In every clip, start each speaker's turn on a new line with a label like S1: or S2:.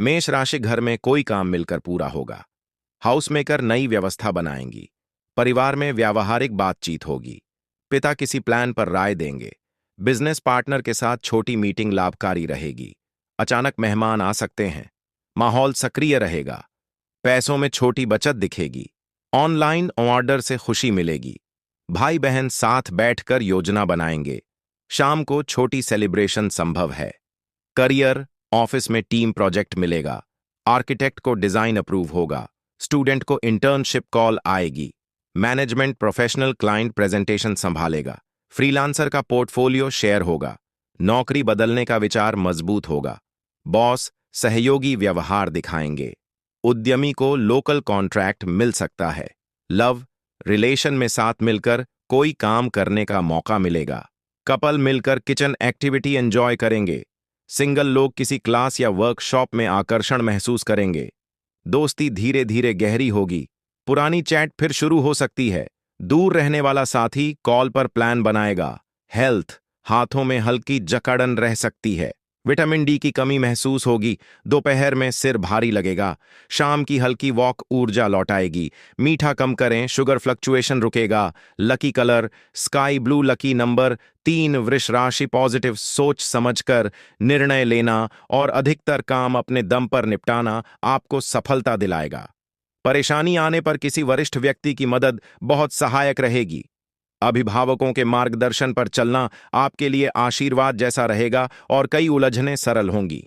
S1: मेष राशि घर में कोई काम मिलकर पूरा होगा। हाउस मेकर नई व्यवस्था बनाएंगी। परिवार में व्यावहारिक बातचीत होगी। पिता किसी प्लान पर राय देंगे। बिजनेस पार्टनर के साथ छोटी मीटिंग लाभकारी रहेगी। अचानक मेहमान आ सकते हैं। माहौल सक्रिय रहेगा। पैसों में छोटी बचत दिखेगी। ऑनलाइन ऑर्डर से खुशी मिलेगी। भाई बहन साथ बैठकर योजना बनाएंगे। शाम को छोटी सेलिब्रेशन संभव है। करियर, ऑफिस में टीम प्रोजेक्ट मिलेगा। आर्किटेक्ट को डिजाइन अप्रूव होगा। स्टूडेंट को इंटर्नशिप कॉल आएगी। मैनेजमेंट प्रोफेशनल क्लाइंट प्रेजेंटेशन संभालेगा। फ्रीलांसर का पोर्टफोलियो शेयर होगा। नौकरी बदलने का विचार मजबूत होगा। बॉस सहयोगी व्यवहार दिखाएंगे। उद्यमी को लोकल कॉन्ट्रैक्ट मिल सकता है। लव, रिलेशन में साथ मिलकर कोई काम करने का मौका मिलेगा। कपल मिलकर किचन एक्टिविटी एंजॉय करेंगे। सिंगल लोग किसी क्लास या वर्कशॉप में आकर्षण महसूस करेंगे। दोस्ती धीरे धीरे गहरी होगी। पुरानी चैट फिर शुरू हो सकती है। दूर रहने वाला साथी कॉल पर प्लान बनाएगा। हेल्थ, हाथों में हल्की जकड़न रह सकती है। विटामिन डी की कमी महसूस होगी। दोपहर में सिर भारी लगेगा। शाम की हल्की वॉक ऊर्जा लौटाएगी। मीठा कम करें, शुगर फ्लक्चुएशन रुकेगा। Lucky colour sky blue. Lucky number 3। वृष राशि पॉजिटिव सोच समझकर निर्णय लेना और अधिकतर काम अपने दम पर निपटाना आपको सफलता दिलाएगा। परेशानी आने पर किसी वरिष्ठ व्यक्ति की मदद बहुत सहायक रहेगी। अभिभावकों के मार्गदर्शन पर चलना आपके लिए आशीर्वाद जैसा रहेगा और कई उलझनें सरल होंगी।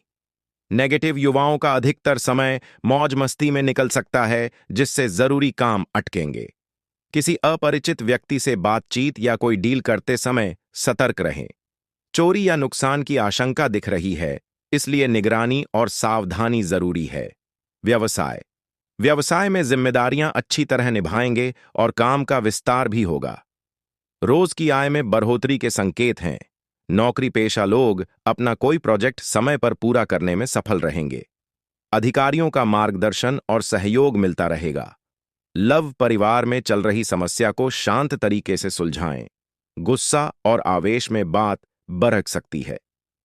S1: नेगेटिव युवाओं का अधिकतर समय मौज मस्ती में निकल सकता है, जिससे जरूरी काम अटकेंगे। किसी अपरिचित व्यक्ति से बातचीत या कोई डील करते समय सतर्क रहें। चोरी या नुकसान की आशंका दिख रही है, इसलिए निगरानी और सावधानी जरूरी है। व्यवसाय, व्यवसाय में जिम्मेदारियां अच्छी तरह निभाएंगे और काम का विस्तार भी होगा। रोज की आय में बढ़ोतरी के संकेत हैं। नौकरी पेशा लोग अपना कोई प्रोजेक्ट समय पर पूरा करने में सफल रहेंगे। अधिकारियों का मार्गदर्शन और सहयोग मिलता रहेगा। लव, परिवार में चल रही समस्या को शांत तरीके से सुलझाएं। गुस्सा और आवेश में बात बरक सकती है।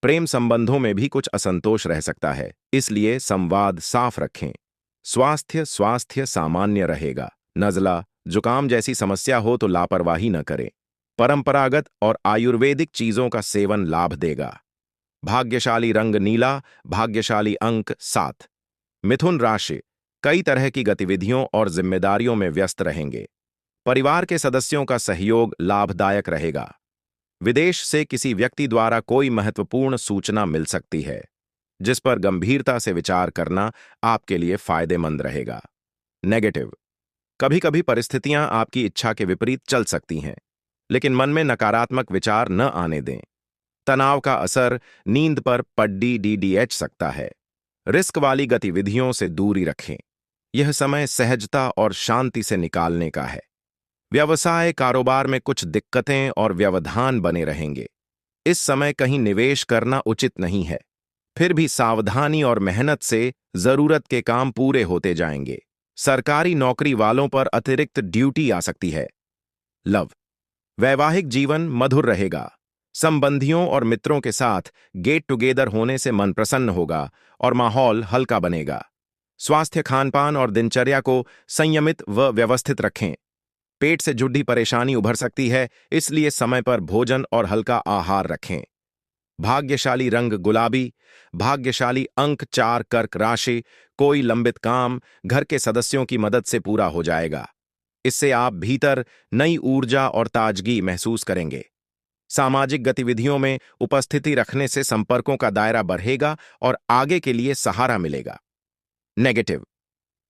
S1: प्रेम संबंधों में भी कुछ असंतोष रह सकता है, इसलिए संवाद साफ रखें। स्वास्थ्य सामान्य रहेगा। नज़ला, जुकाम जैसी समस्या हो तो लापरवाही न करें। परंपरागत और आयुर्वेदिक चीजों का सेवन लाभ देगा। भाग्यशाली रंग नीला। भाग्यशाली अंक 7। मिथुन राशि कई तरह की गतिविधियों और जिम्मेदारियों में व्यस्त रहेंगे। परिवार के सदस्यों का सहयोग लाभदायक रहेगा। विदेश से किसी व्यक्ति द्वारा कोई महत्वपूर्ण सूचना मिल सकती है, जिस पर गंभीरता से विचार करना आपके लिए फायदेमंद रहेगा। नेगेटिव, कभी कभी परिस्थितियां आपकी इच्छा के विपरीत चल सकती हैं, लेकिन मन में नकारात्मक विचार न आने दें। तनाव का असर नींद पर पड़ सकता है। रिस्क वाली गतिविधियों से दूरी रखें। यह समय सहजता और शांति से निकालने का है। व्यवसाय कारोबार में कुछ दिक्कतें और व्यवधान बने रहेंगे। इस समय कहीं निवेश करना उचित नहीं है। फिर भी सावधानी और मेहनत से जरूरत के काम पूरे होते जाएंगे। सरकारी नौकरी वालों पर अतिरिक्त ड्यूटी आ सकती है। लव, वैवाहिक जीवन मधुर रहेगा। संबंधियों और मित्रों के साथ गेट टुगेदर होने से मन प्रसन्न होगा और माहौल हल्का बनेगा। स्वास्थ्य, खानपान और दिनचर्या को संयमित व व्यवस्थित रखें। पेट से जुड़ी परेशानी उभर सकती है, इसलिए समय पर भोजन और हल्का आहार रखें। भाग्यशाली रंग गुलाबी। भाग्यशाली अंक 4। कर्क राशि कोई लंबित काम घर के सदस्यों की मदद से पूरा हो जाएगा। इससे आप भीतर नई ऊर्जा और ताजगी महसूस करेंगे। सामाजिक गतिविधियों में उपस्थिति रखने से संपर्कों का दायरा बढ़ेगा और आगे के लिए सहारा मिलेगा। नेगेटिव,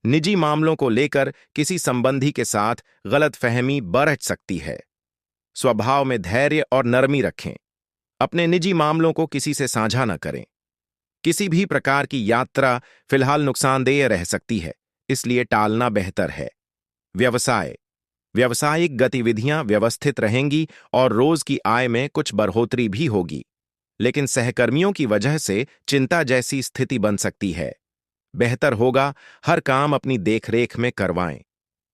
S1: निजी मामलों को लेकर किसी संबंधी के साथ गलतफहमी बढ़ सकती है। स्वभाव में धैर्य और नरमी रखें। अपने निजी मामलों को किसी से साझा न करें। किसी भी प्रकार की यात्रा फिलहाल नुकसानदेह रह सकती है, इसलिए टालना बेहतर है। व्यवसाय, व्यावसायिक गतिविधियां व्यवस्थित रहेंगी और रोज की आय में कुछ बढ़ोतरी भी होगी, लेकिन सहकर्मियों की वजह से चिंता जैसी स्थिति बन सकती है। बेहतर होगा हर काम अपनी देखरेख में करवाएं।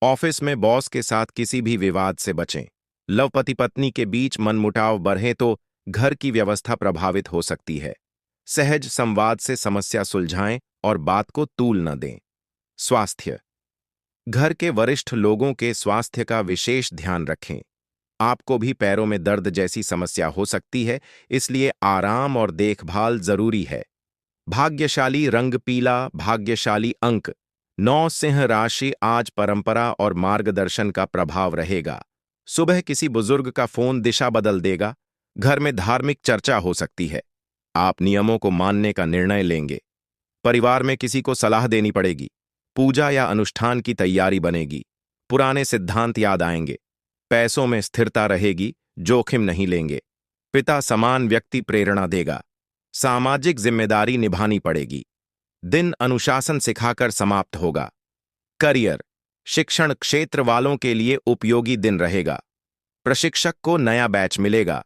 S1: ऑफिस में बॉस के साथ किसी भी विवाद से बचें। लव, पति पत्नी के बीच मनमुटाव बढ़े तो घर की व्यवस्था प्रभावित हो सकती है। सहज संवाद से समस्या सुलझाएं और बात को तूल न दें। स्वास्थ्य। घर के वरिष्ठ लोगों के स्वास्थ्य का विशेष ध्यान रखें। आपको भी पैरों में दर्द जैसी समस्या हो सकती है, इसलिए आराम और देखभाल जरूरी है। भाग्यशाली रंग पीला, भाग्यशाली अंक 9। सिंह राशि आज परंपरा और मार्गदर्शन का प्रभाव रहेगा। सुबह किसी बुजुर्ग का फोन दिशा बदल देगा। घर में धार्मिक चर्चा हो सकती है। आप नियमों को मानने का निर्णय लेंगे। परिवार में किसी को सलाह देनी पड़ेगी। पूजा या अनुष्ठान की तैयारी बनेगी। पुराने सिद्धांत याद आएंगे। पैसों में स्थिरता रहेगी, जोखिम नहीं लेंगे। पिता समान व्यक्ति प्रेरणा देगा। सामाजिक जिम्मेदारी निभानी पड़ेगी। दिन अनुशासन सिखाकर समाप्त होगा। करियर। शिक्षण क्षेत्र वालों के लिए उपयोगी दिन रहेगा। प्रशिक्षक को नया बैच मिलेगा।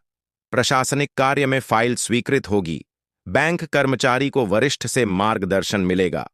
S1: प्रशासनिक कार्य में फाइल स्वीकृत होगी। बैंक कर्मचारी को वरिष्ठ से मार्गदर्शन मिलेगा।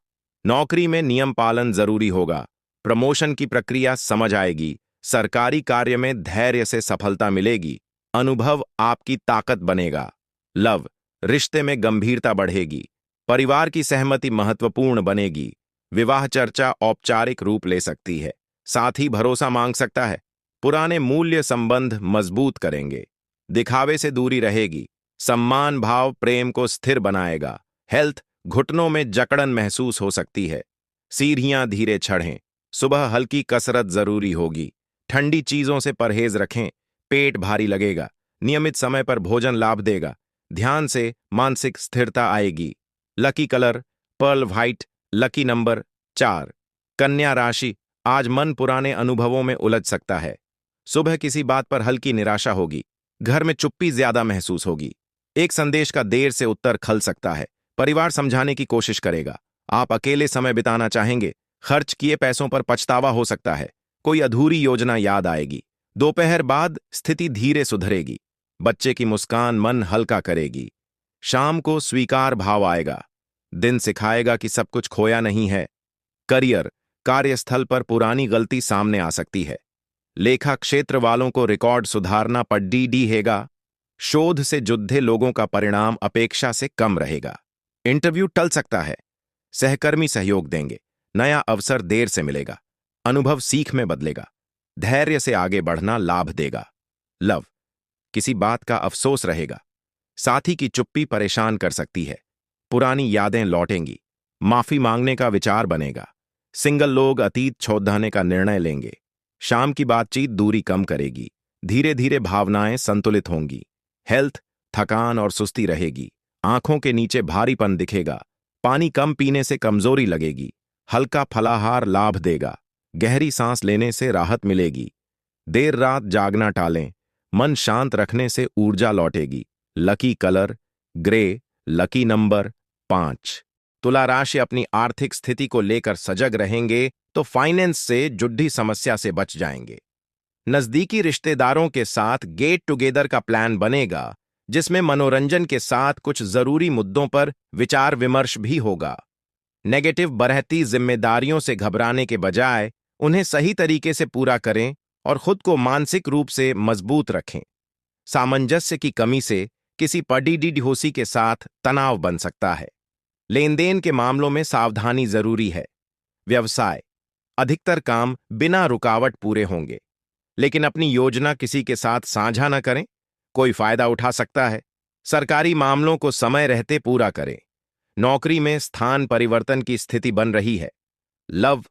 S1: नौकरी में नियम पालन जरूरी होगा। प्रमोशन की प्रक्रिया समझ आएगी। सरकारी कार्य में धैर्य से सफलता मिलेगी। अनुभव आपकी ताकत बनेगा। लव। रिश्ते में गंभीरता बढ़ेगी। परिवार की सहमति महत्वपूर्ण बनेगी। विवाह चर्चा औपचारिक रूप ले सकती है। साथ ही भरोसा मांग सकता है। पुराने मूल्य संबंध मजबूत करेंगे। दिखावे से दूरी रहेगी। सम्मान भाव प्रेम को स्थिर बनाएगा। हेल्थ। घुटनों में जकड़न महसूस हो सकती है। सीढ़ियां धीरे चढ़ें। सुबह हल्की कसरत जरूरी होगी। ठंडी चीजों से परहेज रखें। पेट भारी लगेगा। नियमित समय पर भोजन लाभ देगा। ध्यान से मानसिक स्थिरता आएगी। Lucky colour pearl white. Lucky number 4। कन्या राशि आज मन पुराने अनुभवों में उलझ सकता है। सुबह किसी बात पर हल्की निराशा होगी। घर में चुप्पी ज्यादा महसूस होगी। एक संदेश का देर से उत्तर खल सकता है। परिवार समझाने की कोशिश करेगा। आप अकेले समय बिताना चाहेंगे। खर्च किए पैसों पर पछतावा हो सकता है। कोई अधूरी योजना याद आएगी। दोपहर बाद स्थिति धीरे सुधरेगी। बच्चे की मुस्कान मन हल्का करेगी। शाम को स्वीकार भाव आएगा। दिन सिखाएगा कि सब कुछ खोया नहीं है। करियर। कार्यस्थल पर पुरानी गलती सामने आ सकती है। लेखा क्षेत्र वालों को रिकॉर्ड सुधारना पड़ेगा। शोध से जुड़े लोगों का परिणाम अपेक्षा से कम रहेगा। इंटरव्यू टल सकता है। सहकर्मी सहयोग देंगे। नया अवसर देर से मिलेगा। अनुभव सीख में बदलेगा। धैर्य से आगे बढ़ना लाभ देगा। लव। किसी बात का अफसोस रहेगा। साथी की चुप्पी परेशान कर सकती है। पुरानी यादें लौटेंगी। माफी मांगने का विचार बनेगा। सिंगल लोग अतीत छोड़ने का निर्णय लेंगे। शाम की बातचीत दूरी कम करेगी। धीरे धीरे भावनाएं संतुलित होंगी। हेल्थ। थकान और सुस्ती रहेगी। आंखों के नीचे भारीपन दिखेगा। पानी कम पीने से कमजोरी लगेगी। हल्का फलाहार लाभ देगा। गहरी सांस लेने से राहत मिलेगी। देर रात जागना टालें। मन शांत रखने से ऊर्जा लौटेगी। Lucky colour grey. Lucky number 5। तुला राशि अपनी आर्थिक स्थिति को लेकर सजग रहेंगे तो फाइनेंस से जुड़ी समस्या से बच जाएंगे। नजदीकी रिश्तेदारों के साथ गेट टुगेदर का प्लान बनेगा, जिसमें मनोरंजन के साथ कुछ जरूरी मुद्दों पर विचार विमर्श भी होगा। नेगेटिव बढ़ती जिम्मेदारियों से घबराने के बजाय उन्हें सही तरीके से पूरा करें और खुद को मानसिक रूप से मजबूत रखें। सामंजस्य की कमी से किसी पड़ोसी के साथ तनाव बन सकता है। लेन देन के मामलों में सावधानी जरूरी है। व्यवसाय। अधिकतर काम बिना रुकावट पूरे होंगे, लेकिन अपनी योजना किसी के साथ साझा न करें, कोई फायदा उठा सकता है। सरकारी मामलों को समय रहते पूरा करें। नौकरी में स्थान परिवर्तन की स्थिति बन रही है। लव।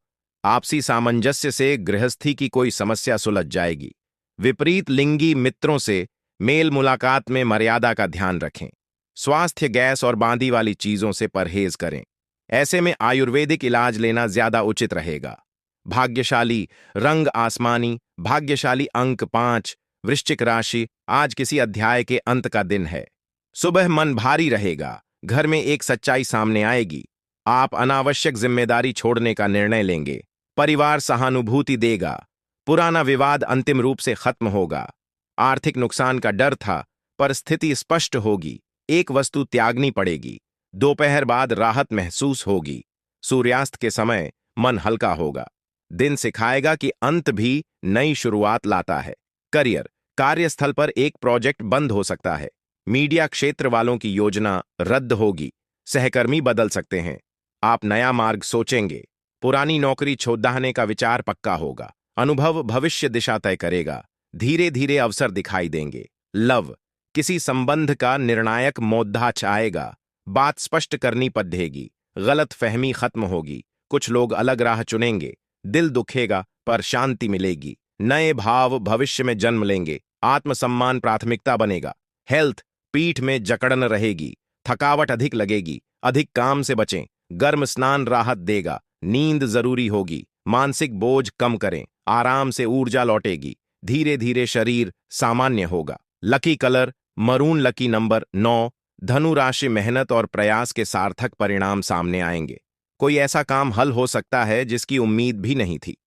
S1: आपसी सामंजस्य से गृहस्थी की कोई समस्या सुलझ जाएगी। विपरीत लिंगी मित्रों से मेल मुलाकात में मर्यादा का ध्यान रखें। स्वास्थ्य गैस और बांदी वाली चीजों से परहेज करें। ऐसे में आयुर्वेदिक इलाज लेना ज्यादा उचित रहेगा। भाग्यशाली रंग आसमानी। भाग्यशाली अंक 5। वृश्चिक राशि आज किसी अध्याय के अंत का दिन है। सुबह मन भारी रहेगा। घर में एक सच्चाई सामने आएगी। आप अनावश्यक जिम्मेदारी छोड़ने का निर्णय लेंगे। परिवार सहानुभूति देगा। पुराना विवाद अंतिम रूप से खत्म होगा। आर्थिक नुकसान का डर था, पर स्थिति स्पष्ट होगी। एक वस्तु त्यागनी पड़ेगी। दोपहर बाद राहत महसूस होगी। सूर्यास्त के समय मन हल्का होगा। दिन सिखाएगा कि अंत भी नई शुरुआत लाता है। करियर। कार्यस्थल पर एक प्रोजेक्ट बंद हो सकता है। मीडिया क्षेत्र वालों की योजना रद्द होगी। सहकर्मी बदल सकते हैं। आप नया मार्ग सोचेंगे। पुरानी नौकरी छोड़ने का विचार पक्का होगा। अनुभव भविष्य दिशा तय करेगा। धीरे धीरे अवसर दिखाई देंगे। लव, किसी संबंध का निर्णायक मोद्दा आएगा। बात स्पष्ट करनी पड़ेगी। गलत फहमी खत्म होगी। कुछ लोग अलग राह चुनेंगे। दिल दुखेगा पर शांति मिलेगी। नए भाव भविष्य में जन्म लेंगे। आत्मसम्मान प्राथमिकता बनेगा। हेल्थ, पीठ में जकड़न रहेगी। थकावट अधिक लगेगी। अधिक काम से बचें। गर्म स्नान राहत देगा। नींद जरूरी होगी। मानसिक बोझ कम करें। आराम से ऊर्जा लौटेगी। धीरे धीरे शरीर सामान्य होगा। Lucky colour maroon. Lucky number 9। धनु राशि, मेहनत और प्रयास के सार्थक परिणाम सामने आएंगे। कोई ऐसा काम हल हो सकता है जिसकी उम्मीद भी नहीं थी।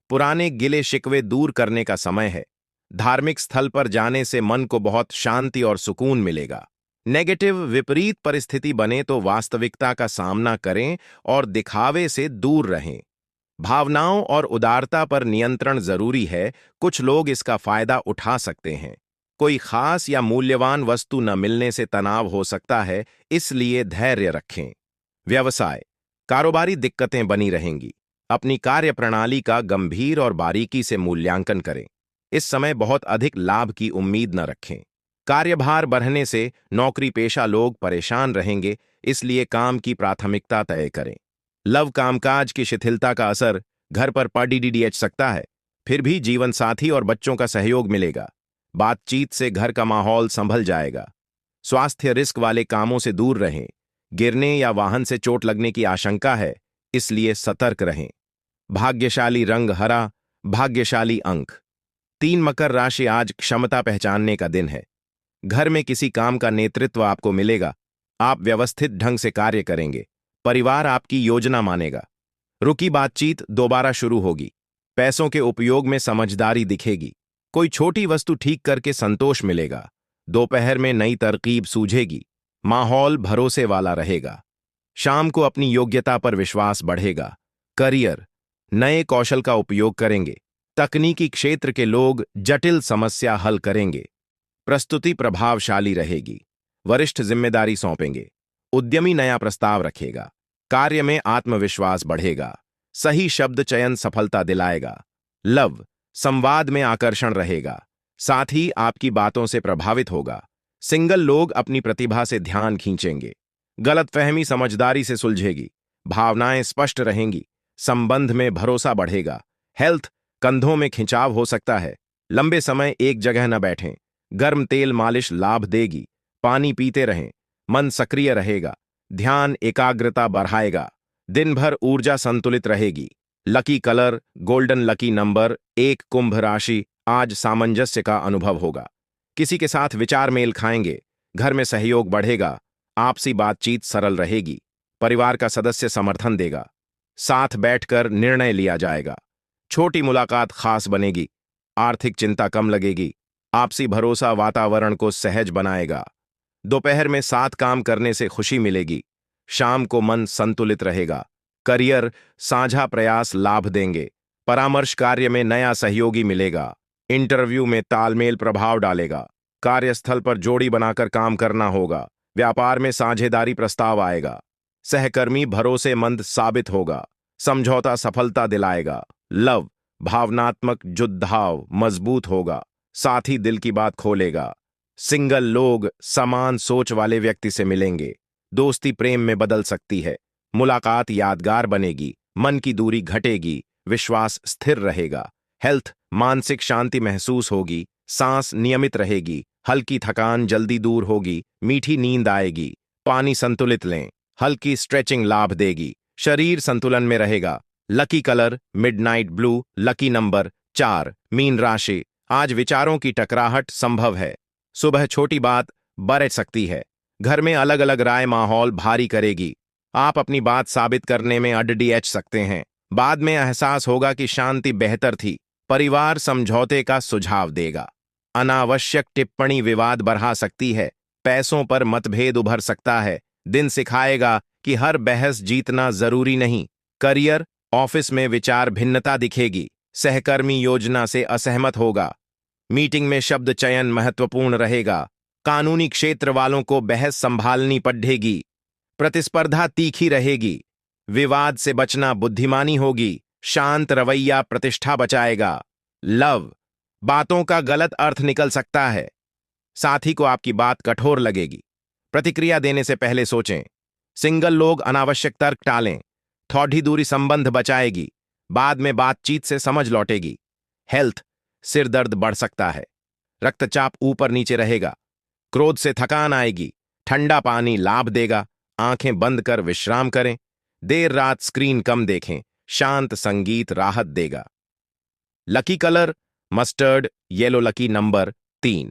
S1: पुराने गिले शिकवे दूर करने का समय है। धार्मिक स्थल पर जाने से मन को बहुत शांति और सुकून मिलेगा। नेगेटिव विपरीत परिस्थिति बने तो वास्तविकता का सामना करें और दिखावे से दूर रहें। भावनाओं और उदारता पर नियंत्रण जरूरी है। कुछ लोग इसका फायदा उठा सकते हैं। कोई खास या मूल्यवान वस्तु न मिलने से तनाव हो सकता है, इसलिए धैर्य रखें। व्यवसाय, कारोबारी दिक्कतें बनी रहेंगी। अपनी कार्यप्रणाली का गंभीर और बारीकी से मूल्यांकन करें। इस समय बहुत अधिक लाभ की उम्मीद न रखें। कार्यभार बढ़ने से नौकरी पेशा लोग परेशान रहेंगे, इसलिए काम की प्राथमिकता तय करें। लव, कामकाज की शिथिलता का असर घर पर पड़ सकता है। फिर भी जीवन साथी और बच्चों का सहयोग मिलेगा। बातचीत से घर का माहौल संभल जाएगा। स्वास्थ्य, रिस्क वाले कामों से दूर रहें। गिरने या वाहन से चोट लगने की आशंका है, इसलिए सतर्क रहें। भाग्यशाली रंग हरा। भाग्यशाली अंक 3। मकर राशि, आज क्षमता पहचानने का दिन है। घर में किसी काम का नेतृत्व आपको मिलेगा। आप व्यवस्थित ढंग से कार्य करेंगे। परिवार आपकी योजना मानेगा। रुकी बातचीत दोबारा शुरू होगी। पैसों के उपयोग में समझदारी दिखेगी। कोई छोटी वस्तु ठीक करके संतोष मिलेगा। दोपहर में नई तरकीब सूझेगी। माहौल भरोसे वाला रहेगा। शाम को अपनी योग्यता पर विश्वास बढ़ेगा। करियर, नए कौशल का उपयोग करेंगे। तकनीकी क्षेत्र के लोग जटिल समस्या हल करेंगे। प्रस्तुति प्रभावशाली रहेगी। वरिष्ठ जिम्मेदारी सौंपेंगे। उद्यमी नया प्रस्ताव रखेगा। कार्य में आत्मविश्वास बढ़ेगा। सही शब्द चयन सफलता दिलाएगा। लव, संवाद में आकर्षण रहेगा। साथ ही आपकी बातों से प्रभावित होगा। सिंगल लोग अपनी प्रतिभा से ध्यान खींचेंगे। गलतफहमी समझदारी से सुलझेगी। भावनाएं स्पष्ट रहेंगी। संबंध में भरोसा बढ़ेगा। हेल्थ, कंधों में खिंचाव हो सकता है। लंबे समय एक जगह न बैठें। गर्म तेल मालिश लाभ देगी। पानी पीते रहें। मन सक्रिय रहेगा। ध्यान एकाग्रता बढ़ाएगा। दिन भर ऊर्जा संतुलित रहेगी। Lucky colour golden. Lucky number 1। कुंभ राशि, आज सामंजस्य का अनुभव होगा। किसी के साथ विचार मेल खाएंगे। घर में सहयोग बढ़ेगा। आपसी बातचीत सरल रहेगी। परिवार का सदस्य समर्थन देगा। साथ बैठकर निर्णय लिया जाएगा। छोटी मुलाकात खास बनेगी। आर्थिक चिंता कम लगेगी। आपसी भरोसा वातावरण को सहज बनाएगा। दोपहर में साथ काम करने से खुशी मिलेगी। शाम को मन संतुलित रहेगा। करियर, साझा प्रयास लाभ देंगे। परामर्श कार्य में नया सहयोगी मिलेगा। इंटरव्यू में तालमेल प्रभाव डालेगा। कार्यस्थल पर जोड़ी बनाकर काम करना होगा। व्यापार में साझेदारी प्रस्ताव आएगा। सहकर्मी भरोसेमंद साबित होगा। समझौता सफलता दिलाएगा। लव, भावनात्मक जुड़ाव मजबूत होगा। साथी दिल की बात खोलेगा। सिंगल लोग समान सोच वाले व्यक्ति से मिलेंगे। दोस्ती प्रेम में बदल सकती है। मुलाकात यादगार बनेगी। मन की दूरी घटेगी। विश्वास स्थिर रहेगा। हेल्थ, मानसिक शांति महसूस होगी। सांस नियमित रहेगी। हल्की थकान जल्दी दूर होगी। मीठी नींद आएगी। पानी संतुलित लें। हल्की स्ट्रेचिंग लाभ देगी। शरीर संतुलन में रहेगा। Lucky colour midnight blue. Lucky number 4। Mean राशि, आज विचारों की टकराहट संभव है। सुबह छोटी बात बढ़ सकती है। घर में अलग अलग राय माहौल भारी करेगी। आप अपनी बात साबित करने में अड़चन सकते हैं। बाद में एहसास होगा कि शांति बेहतर थी। परिवार समझौते का सुझाव देगा। अनावश्यक टिप्पणी विवाद बढ़ा सकती है। पैसों पर मतभेद उभर सकता है। दिन सिखाएगा कि हर बहस जीतना जरूरी नहीं। करियर, ऑफिस में विचार भिन्नता दिखेगी। सहकर्मी योजना से असहमत होगा। मीटिंग में शब्द चयन महत्वपूर्ण रहेगा। कानूनी क्षेत्र वालों को बहस संभालनी पड़ेगी। प्रतिस्पर्धा तीखी रहेगी। विवाद से बचना बुद्धिमानी होगी। शांत रवैया प्रतिष्ठा बचाएगा। लव, बातों का गलत अर्थ निकल सकता है। साथी को आपकी बात कठोर लगेगी। प्रतिक्रिया देने से पहले सोचें। सिंगल लोग अनावश्यक तर्क टालें। थोड़ी दूरी संबंध बचाएगी। बाद में बातचीत से समझ लौटेगी। हेल्थ, सिर दर्द बढ़ सकता है। रक्तचाप ऊपर नीचे रहेगा। क्रोध से थकान आएगी। ठंडा पानी लाभ देगा। आंखें बंद कर विश्राम करें। देर रात स्क्रीन कम देखें। शांत संगीत राहत देगा। Lucky colour mustard, yellow. Lucky number 3।